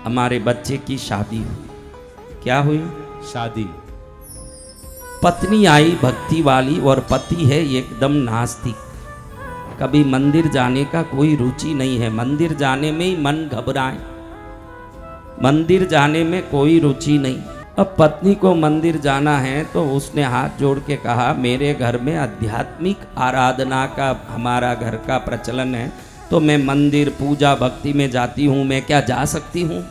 हमारे बच्चे की शादी हुई। क्या हुई? शादी। पत्नी आई भक्ति वाली और पति है एकदम नास्तिक। कभी मंदिर जाने का कोई रुचि नहीं है, मंदिर जाने में ही मन घबराए, मंदिर जाने में कोई रुचि नहीं। अब पत्नी को मंदिर जाना है तो उसने हाथ जोड़ के कहा, मेरे घर में आध्यात्मिक आराधना का हमारा घर का प्रचलन है, तो मैं मंदिर पूजा भक्ति में जाती हूँ, मैं क्या जा सकती हूँ?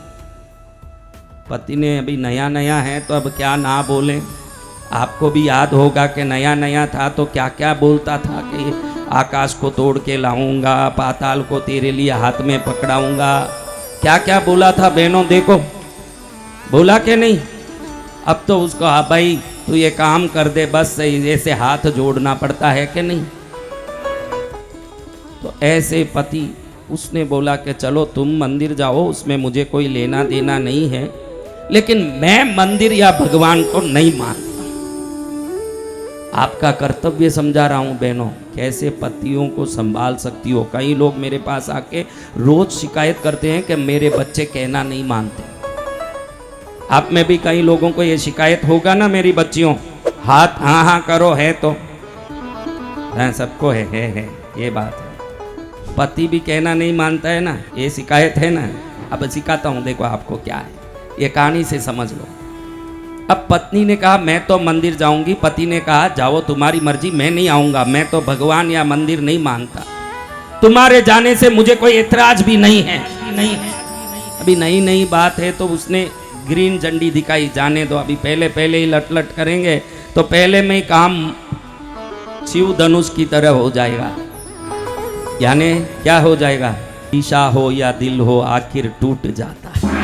पति ने अभी नया नया है तो अब क्या ना बोले। आपको भी याद होगा कि नया नया था तो क्या क्या बोलता था कि आकाश को तोड़ के लाऊंगा, पाताल को तेरे लिए हाथ में पकड़ाऊंगा, क्या क्या बोला था बहनों, देखो बोला कि नहीं? अब तो उसको हाँ भाई तू ये काम कर दे बस, ऐसे हाथ जोड़ना पड़ता है कि नहीं? तो ऐसे पति, उसने बोला कि चलो तुम मंदिर जाओ, उसमें मुझे कोई लेना देना नहीं है, लेकिन मैं मंदिर या भगवान को नहीं मानता। आपका कर्तव्य समझा रहा हूं बहनों, कैसे पतियों को संभाल सकती हो। कई लोग मेरे पास आके रोज शिकायत करते हैं कि मेरे बच्चे कहना नहीं मानते। आप में भी कई लोगों को ये शिकायत होगा ना, मेरी बच्चियों, हाथ हाँ हाँ करो, है तो हाँ, सबको है, ये बात है। पति भी कहना नहीं मानता है ना, ये शिकायत है ना। अब सिखाता हूँ, देखो आपको क्या है, ये कहानी से समझ लो। अब पत्नी ने कहा मैं तो मंदिर जाऊंगी, पति ने कहा जाओ तुम्हारी मर्जी, मैं नहीं आऊंगा, मैं तो भगवान या मंदिर नहीं मानता, तुम्हारे जाने से मुझे कोई एतराज भी नहीं है। अभी नई नई बात है तो उसने ग्रीन झंडी दिखाई, जाने दो, अभी पहले ही लट लट करेंगे तो पहले में ही काम शिव धनुष की तरह हो जाएगा। यानी क्या हो जाएगा? शीशा हो या दिल हो आखिर टूट जाता है।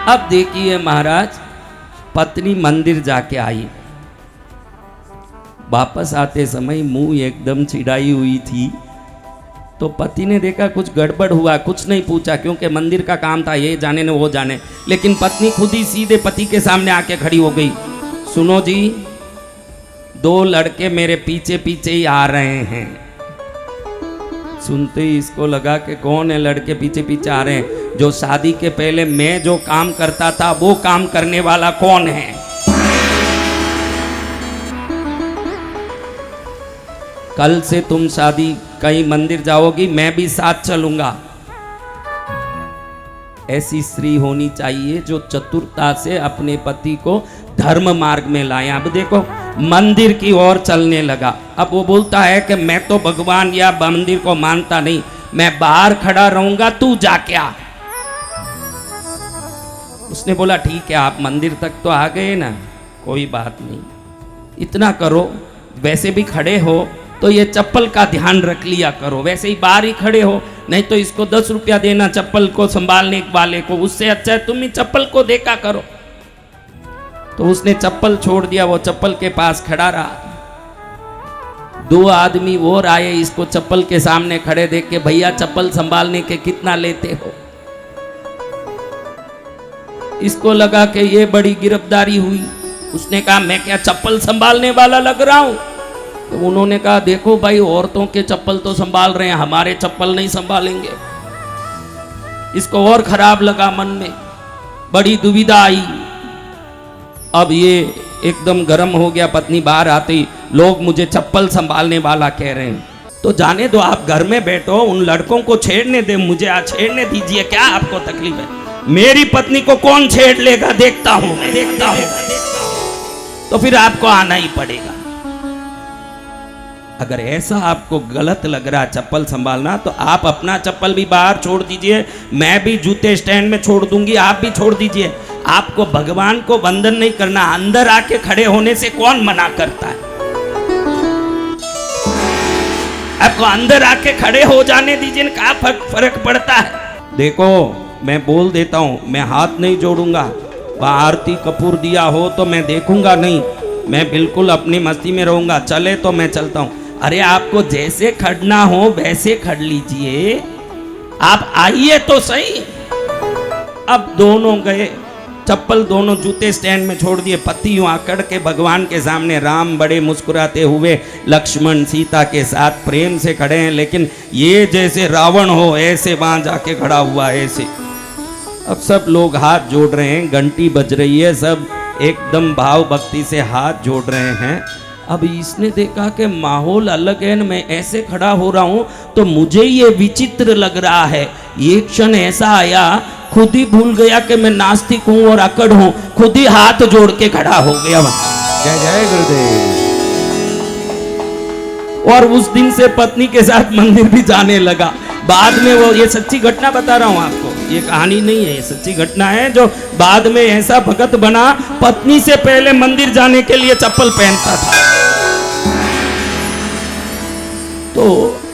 अब देखिए महाराज, पत्नी मंदिर जाके आई, वापस आते समय मुंह एकदम चिढ़ाई हुई थी। तो पति ने देखा कुछ गड़बड़ हुआ, कुछ नहीं पूछा क्योंकि मंदिर का काम था, ये जाने न वो जाने, लेकिन पत्नी खुद ही सीधे पति के सामने आके खड़ी हो गई। सुनो जी, 2 लड़के मेरे पीछे पीछे ही आ रहे हैं। सुनते ही इसको लगा कि कौन है लड़के पीछे पीछे आ रहे हैं? जो शादी के पहले मैं जो काम करता था वो काम करने वाला कौन है? कल से तुम शादी कहीं मंदिर जाओगी, मैं भी साथ चलूंगा। ऐसी स्त्री होनी चाहिए जो चतुरता से अपने पति को धर्म मार्ग में लाए। अब देखो मंदिर की ओर चलने लगा। अब वो बोलता है कि मैं तो भगवान या मंदिर को मानता नहीं, मैं बाहर खड़ा रहूंगा, तू जाके आ। उसने बोला ठीक है, आप मंदिर तक तो आ गए ना, कोई बात नहीं, इतना करो, वैसे भी खड़े हो तो ये चप्पल का ध्यान रख लिया करो, वैसे ही बाहर ही खड़े हो, नहीं तो इसको 10 रुपया देना चप्पल को संभालने वाले को, उससे अच्छा है तुम ही चप्पल को देखा करो। तो उसने चप्पल छोड़ दिया, वो चप्पल के पास खड़ा रहा। 2 आदमी और आए, इसको चप्पल के सामने खड़े देख के, भैया चप्पल संभालने के कितना लेते हो? इसको लगा कि ये बड़ी गिरफ्तारी हुई। उसने कहा मैं क्या चप्पल संभालने वाला लग रहा हूं? तो उन्होंने कहा देखो भाई, औरतों के चप्पल तो संभाल रहे हैं, हमारे चप्पल नहीं संभालेंगे। इसको और खराब लगा मन में, बड़ी दुविधा आई। अब ये एकदम गर्म हो गया। पत्नी बाहर आती, लोग मुझे चप्पल संभालने वाला कह रहे हैं। तो जाने दो, आप घर में बैठो, उन लड़कों को छेड़ने दे, मुझे आज छेड़ने दीजिए, क्या आपको तकलीफ है? मेरी पत्नी को कौन छेड़ लेगा, देखता हूं मैं, देखता हूं। तो फिर आपको आना ही पड़ेगा। अगर ऐसा आपको गलत लग रहा है चप्पल संभालना, तो आप अपना चप्पल भी बाहर छोड़ दीजिए, मैं भी जूते स्टैंड में छोड़ दूंगी, आप भी छोड़ दीजिए। आपको भगवान को वंदन नहीं करना, अंदर आके खड़े होने से कौन मना करता है? आपको अंदर आके खड़े हो जाने दीजिए, क्या फर्क पड़ता है? देखो मैं बोल देता हूं, मैं हाथ नहीं जोड़ूंगा। वहां आरती कपूर दिया हो तो मैं देखूंगा नहीं, मैं बिल्कुल अपनी मस्ती में रहूंगा। चले तो मैं चलता हूं। अरे आपको जैसे खड़ना हो वैसे खड़ लीजिए, आप आइए तो सही। अब दोनों गए, चप्पल दोनों जूते स्टैंड में छोड़ दिए। पति यूं आकड़ के भगवान के सामने, राम बड़े मुस्कुराते हुए लक्ष्मण सीता के साथ प्रेम से खड़े हैं, लेकिन ये जैसे रावण हो ऐसे वहां जाके खड़ा हुआ, ऐसे अब सब लोग हाथ जोड़ रहे हैं, घंटी बज रही है, सब एकदम भाव भक्ति से हाथ जोड़ रहे हैं। अब इसने देखा कि माहौल अलग है, मैं ऐसे खड़ा हो रहा हूं तो मुझे ये विचित्र लग रहा है। ये क्षण ऐसा आया, खुद ही भूल गया कि मैं नास्तिक हूं और अकड़ हूं, खुद ही हाथ जोड़ के खड़ा हो गया। जय जय गुरुदेव। और उस दिन से पत्नी के साथ मंदिर भी जाने लगा। बाद में वो, ये सच्ची घटना बता रहा हूं आपको, ये कहानी नहीं है, ये सच्ची घटना है। जो बाद में ऐसा भगत बना, पत्नी से पहले मंदिर जाने के लिए चप्पल पहनता था। तो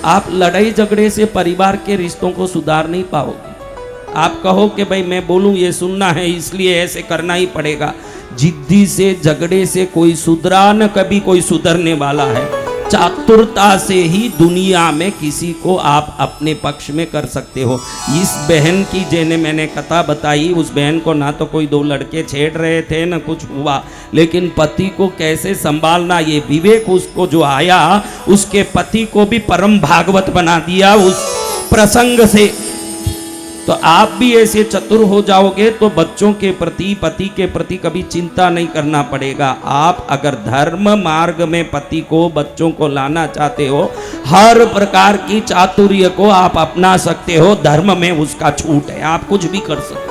आप लड़ाई झगड़े से परिवार के रिश्तों को सुधार नहीं पाओगे। आप कहो कि भाई मैं बोलूं ये सुनना है इसलिए ऐसे करना ही पड़ेगा। जिद्दी से झगड़े से कोई सुधरा न कभी कोई सुधरने वाला है। चातुरता से ही दुनिया में किसी को आप अपने पक्ष में कर सकते हो। इस बहन की जेने मैंने कथा बताई, उस बहन को ना तो कोई दो लड़के छेड़ रहे थे ना कुछ हुआ, लेकिन पति को कैसे संभालना ये विवेक उसको जो आया, उसके पति को भी परम भागवत बना दिया उस प्रसंग से। तो आप भी ऐसे चतुर हो जाओगे तो बच्चों के प्रति, पति के प्रति कभी चिंता नहीं करना पड़ेगा। आप अगर धर्म मार्ग में पति को, बच्चों को लाना चाहते हो, हर प्रकार की चातुर्य को आप अपना सकते हो। धर्म में उसका छूट है, आप कुछ भी कर सकते हो।